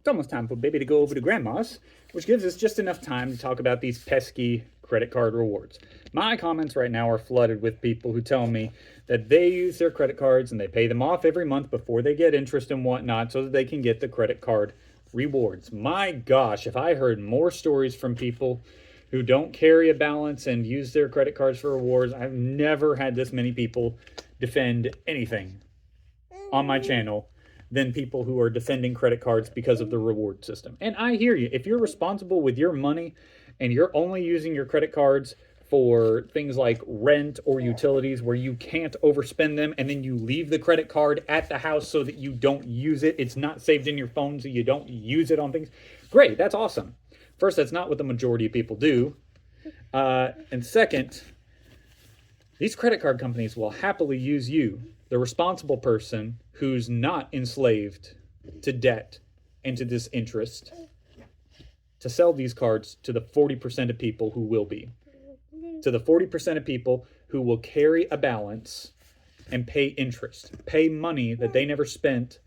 It's almost time for baby to go over to grandma's, which gives us just enough time to talk about these pesky credit card rewards. My comments right now are flooded with people who tell me that they use their credit cards and they pay them off every month before they get interest and whatnot so that they can get the credit card rewards. My gosh, if I heard more stories from people who don't carry a balance and use their credit cards for rewards, I've never had this many people defend anything on my channel than people who are defending credit cards because of the reward system. And I hear you. If you're responsible with your money and you're only using your credit cards for things like rent or utilities where you can't overspend them, and then you leave the credit card at the house so that you don't use it, it's not saved in your phone so you don't use it on things, great, that's awesome. First, that's not what the majority of people do. And second, these credit card companies will happily use you, the responsible person who's not enslaved to debt and to this interest, to sell these cards to the 40% of people who will be. To the 40% of people who will carry a balance and pay interest, pay money that they never spent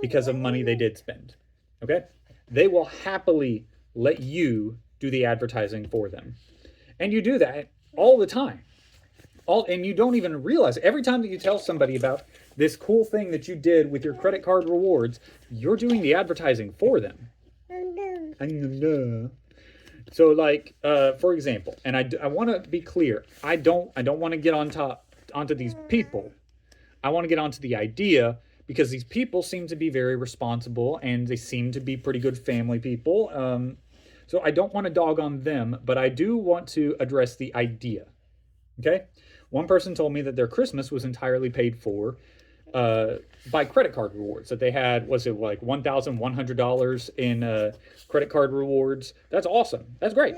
because of money they did spend. Okay? They will happily let you do the advertising for them. And you do that all the time. And you don't even realize it. Every time that you tell somebody about this cool thing that you did with your credit card rewards, you're doing the advertising for them. So, like, for example, and I want to be clear, I don't want to get onto these people. I want to get onto the idea, because these people seem to be very responsible and they seem to be pretty good family people. So I don't want to dog on them, but I do want to address the idea. Okay? One person told me that their Christmas was entirely paid for by credit card rewards. That they had, was it like $1,100 in credit card rewards? That's awesome. That's great.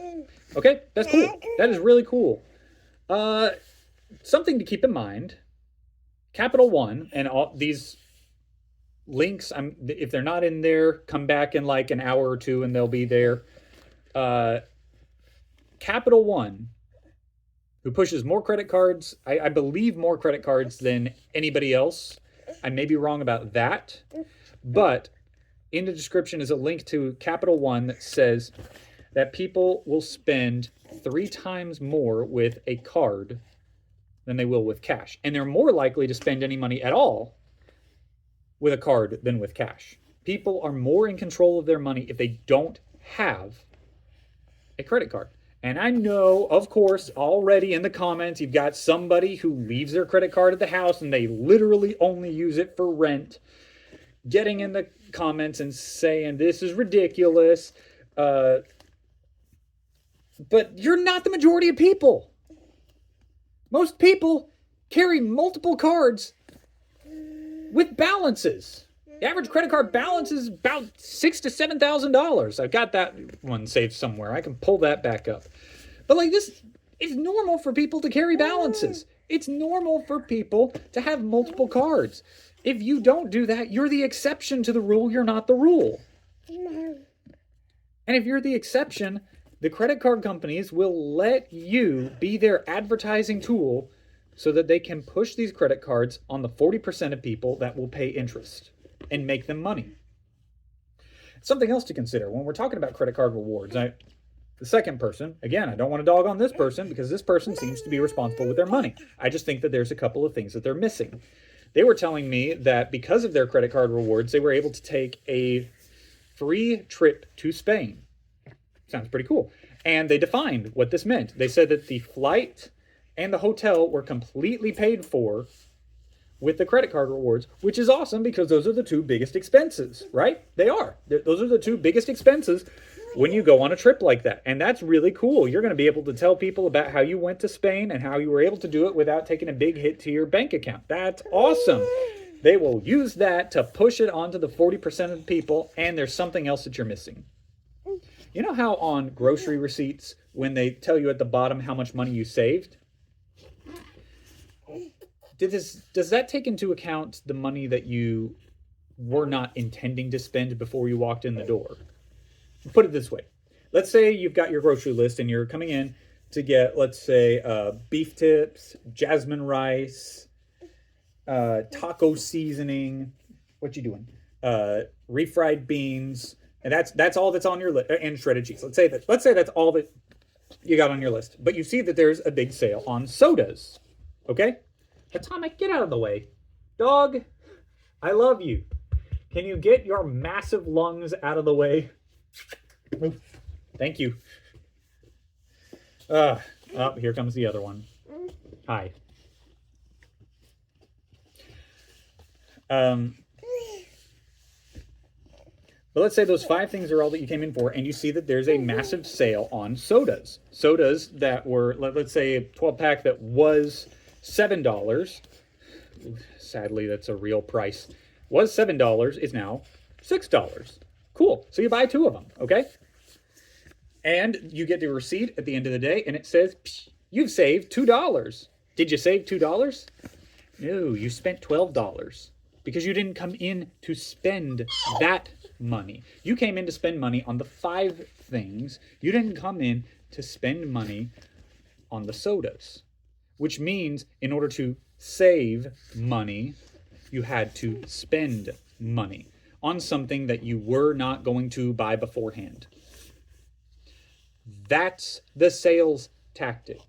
Okay, that's cool. That is really cool. Something to keep in mind: Capital One and all these links. If they're not in there, come back in like an hour or two, and they'll be there. Capital One, who pushes more credit cards, I believe more credit cards than anybody else. I may be wrong about that. But in the description is a link to Capital One that says that people will spend 3 times more with a card than they will with cash. And they're more likely to spend any money at all with a card than with cash. People are more in control of their money if they don't have a credit card. And I know, of course, already in the comments, you've got somebody who leaves their credit card at the house and they literally only use it for rent, getting in the comments and saying, this is ridiculous. But you're not the majority of people. Most people carry multiple cards with balances. The average credit card balance is about $6,000 to $7,000. I've got that one saved somewhere. I can pull that back up. But like this, it's normal for people to carry balances. It's normal for people to have multiple cards. If you don't do that, you're the exception to the rule. You're not the rule. And if you're the exception, the credit card companies will let you be their advertising tool so that they can push these credit cards on the 40% of people that will pay interest and make them money. Something else to consider when we're talking about credit card rewards. The second person, again, I don't want to dog on this person because this person seems to be responsible with their money. I just think that there's a couple of things that they're missing. They were telling me that because of their credit card rewards, they were able to take a free trip to Spain. Sounds pretty cool. And they defined what this meant. They said that the flight and the hotel were completely paid for with the credit card rewards, which is awesome because those are the 2 biggest expenses, right? They are. Those are the 2 biggest expenses when you go on a trip like that. And that's really cool. You're going to be able to tell people about how you went to Spain and how you were able to do it without taking a big hit to your bank account. That's awesome. They will use that to push it onto the 40% of the people, and there's something else that you're missing. You know how on grocery receipts, when they tell you at the bottom how much money you saved? Does that take into account the money that you were not intending to spend before you walked in the door? Put it this way. Let's say you've got your grocery list and you're coming in to get, let's say, beef tips, jasmine rice, taco seasoning. What you doing? refried beans, and that's all that's on your list, and shredded cheese. Let's say that's all that you got on your list. But you see that there's a big sale on sodas. Okay? Atomic, get out of the way. Dog, I love you. Can you get your massive lungs out of the way? Move. Thank you. Oh, here comes the other one. Hi. But let's say those 5 things are all that you came in for, and you see that there's a massive sale on sodas. Sodas that were, let's say, a 12-pack that was $7. Sadly, that's a real price. Was $7, is now $6. Cool. So you buy 2 of them, okay? And you get the receipt at the end of the day, and it says, you've saved $2. Did you save $2? No, you spent $12 because you didn't come in to spend that money. You came in to spend money on the 5 things. You didn't come in to spend money on the sodas, which means in order to save money, you had to spend money on something that you were not going to buy beforehand. That's the sales tactic.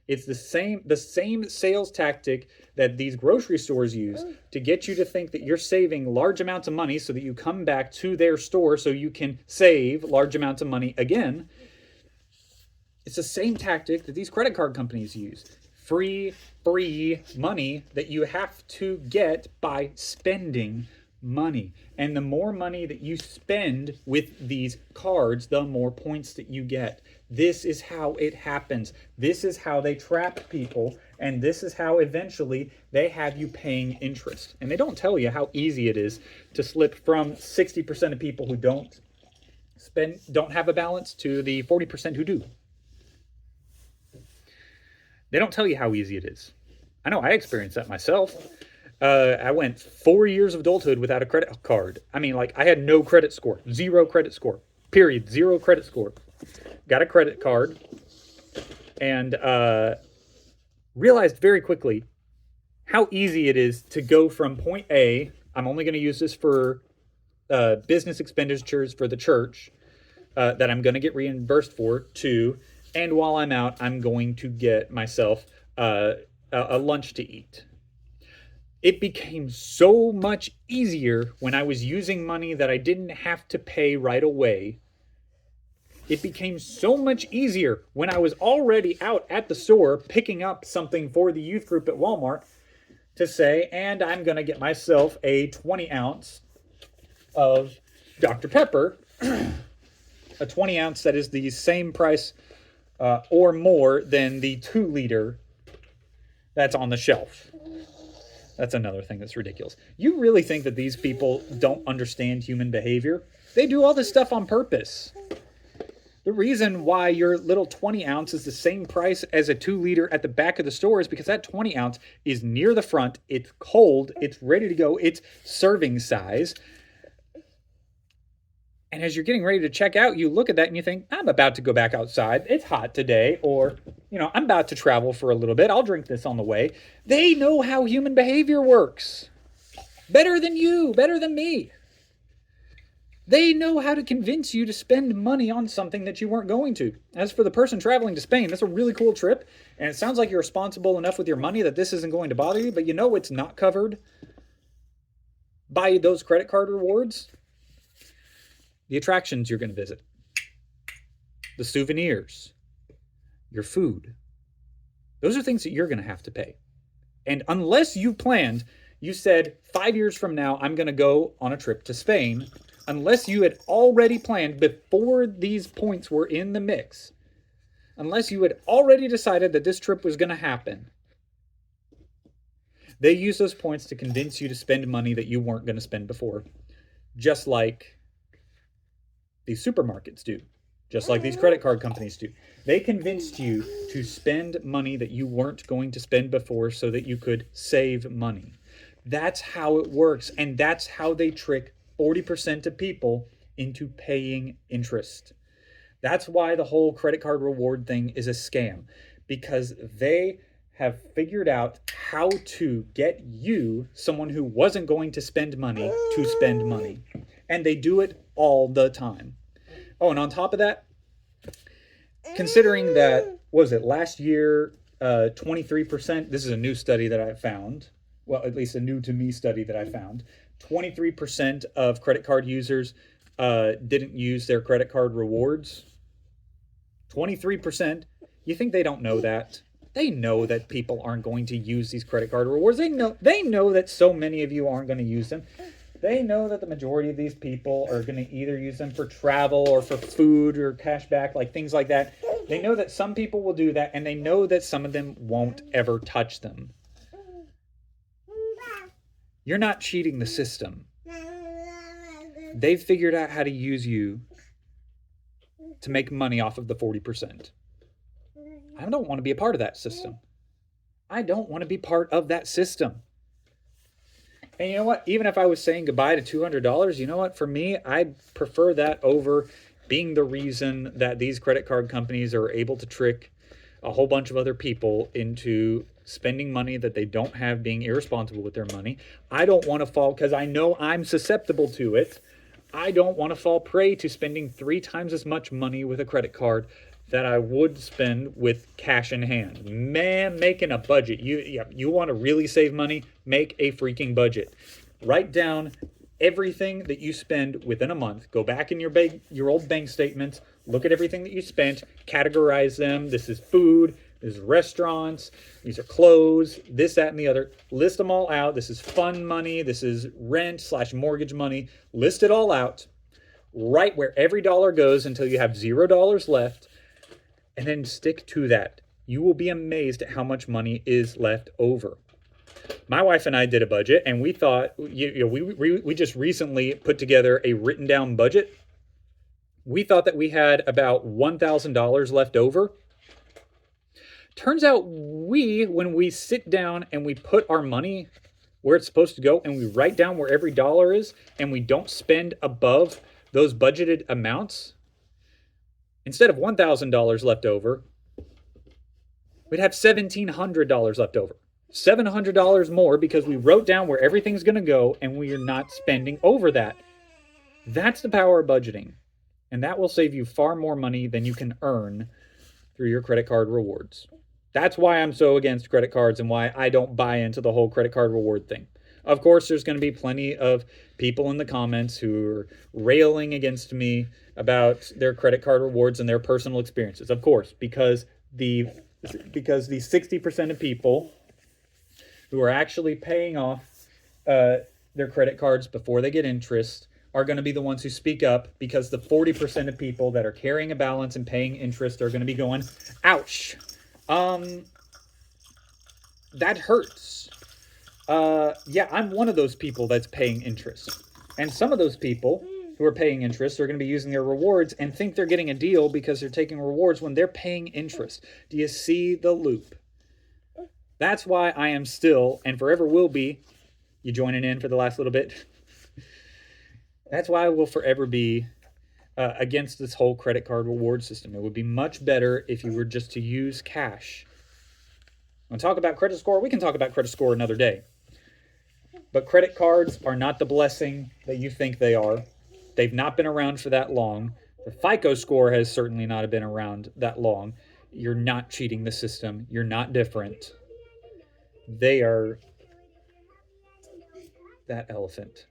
It's the same sales tactic that these grocery stores use to get you to think that you're saving large amounts of money so that you come back to their store so you can save large amounts of money again. It's the same tactic that these credit card companies use. Free money that you have to get by spending money. And the more money that you spend with these cards, the more points that you get. This is how it happens. This is how they trap people, and this is how eventually they have you paying interest. And they don't tell you how easy it is to slip from 60% of people who don't have a balance to the 40% who do. They don't tell you how easy it is. I know I experienced that myself. I went 4 years of adulthood without a credit card. I mean, like, I had no credit score, 0 credit score, period, 0 credit score. Got a credit card and realized very quickly how easy it is to go from point A, I'm only going to use this for business expenditures for the church that I'm going to get reimbursed for, to, and while I'm out, I'm going to get myself a lunch to eat. It became so much easier when I was using money that I didn't have to pay right away. It became so much easier when I was already out at the store picking up something for the youth group at Walmart to say, and I'm going to get myself a 20 ounce of Dr. Pepper, a 20 ounce that is the same price or more than the 2 liter that's on the shelf. That's another thing that's ridiculous. You really think that these people don't understand human behavior? They do all this stuff on purpose. The reason why your little 20 ounce is the same price as a 2 liter at the back of the store is because that 20 ounce is near the front, it's cold, it's ready to go, it's serving size. And as you're getting ready to check out, you look at that and you think, I'm about to go back outside. It's hot today. Or, I'm about to travel for a little bit. I'll drink this on the way. They know how human behavior works. Better than you, better than me. They know how to convince you to spend money on something that you weren't going to. As for the person traveling to Spain, that's a really cool trip. And it sounds like you're responsible enough with your money that this isn't going to bother you. But it's not covered by those credit card rewards. The attractions you're going to visit, the souvenirs, your food. Those are things that you're going to have to pay. And unless you planned, you said 5 years from now, I'm going to go on a trip to Spain. Unless you had already planned before these points were in the mix, unless you had already decided that this trip was going to happen, they use those points to convince you to spend money that you weren't going to spend before. Just like these supermarkets do. Just like these credit card companies do. They convinced you to spend money that you weren't going to spend before so that you could save money. That's how it works. And that's how they trick 40% of people into paying interest. That's why the whole credit card reward thing is a scam. Because they have figured out how to get you, someone who wasn't going to spend money, to spend money. And they do it all the time. Oh, and on top of that, considering that, what was it, last year, 23%, this is a new study that I found, well, at least a new to me study that I found, 23% of credit card users didn't use their credit card rewards. 23%. You think they don't know that? They know that people aren't going to use these credit card rewards. They know that so many of you aren't going to use them. They know that the majority of these people are going to either use them for travel or for food or cash back, like things like that. They know that some people will do that, and they know that some of them won't ever touch them. You're not cheating the system. They've figured out how to use you to make money off of the 40%. I don't want to be a part of that system. I don't want to be part of that system. And you know what? Even if I was saying goodbye to $200, you know what? For me, I'd prefer that over being the reason that these credit card companies are able to trick a whole bunch of other people into spending money that they don't have, being irresponsible with their money. I don't want to fall, because I know I'm susceptible to it. I don't want to fall prey to spending 3 times as much money with a credit card that I would spend with cash in hand. Man, making a budget. You want to really save money? Make a freaking budget. Write down everything that you spend within a month. Go back in your old bank statements. Look at everything that you spent. Categorize them. This is food. This is restaurants. These are clothes. This, that, and the other. List them all out. This is fund money. This is rent/mortgage money. List it all out. Write where every dollar goes until you have $0 left. And then stick to that. You will be amazed at how much money is left over. My wife and I did a budget, and we thought, we just recently put together a written down budget. We thought that we had about $1,000 left over. Turns out when we sit down and we put our money where it's supposed to go, and we write down where every dollar is, and we don't spend above those budgeted amounts, instead of $1,000 left over, we'd have $1,700 left over. $700 more because we wrote down where everything's going to go and we are not spending over that. That's the power of budgeting. And that will save you far more money than you can earn through your credit card rewards. That's why I'm so against credit cards and why I don't buy into the whole credit card reward thing. Of course, there's going to be plenty of people in the comments who are railing against me about their credit card rewards and their personal experiences. Of course, because the 60% of people who are actually paying off their credit cards before they get interest are going to be the ones who speak up, because the 40% of people that are carrying a balance and paying interest are going to be going, ouch. That hurts. Yeah, I'm one of those people that's paying interest. And some of those people who are paying interest are going to be using their rewards and think they're getting a deal because they're taking rewards when they're paying interest. Do you see the loop? That's why I am still, and forever will be, you joining in for the last little bit? That's why I will forever be against this whole credit card reward system. It would be much better if you were just to use cash. Want to talk about credit score? We can talk about credit score another day. But credit cards are not the blessing that you think they are. They've not been around for that long. The FICO score has certainly not been around that long. You're not cheating the system. You're not different. They are that elephant,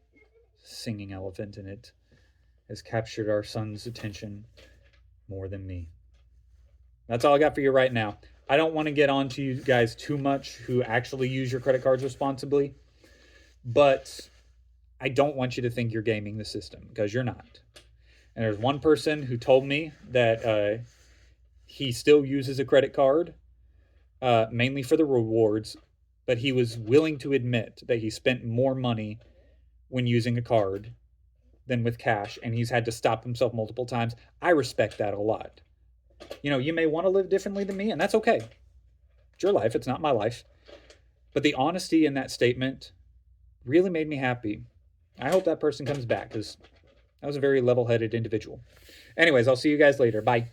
singing elephant, and it has captured our son's attention more than me. That's all I got for you right now. I don't want to get on to you guys too much who actually use your credit cards responsibly, but I don't want you to think you're gaming the system, because you're not. And there's one person who told me that he still uses a credit card, mainly for the rewards, but he was willing to admit that he spent more money when using a card than with cash, and he's had to stop himself multiple times. I respect that a lot. You know, you may want to live differently than me, and that's okay. It's your life. It's not my life. But the honesty in that statement really made me happy. I hope that person comes back, because that was a very level-headed individual. Anyways, I'll see you guys later. Bye.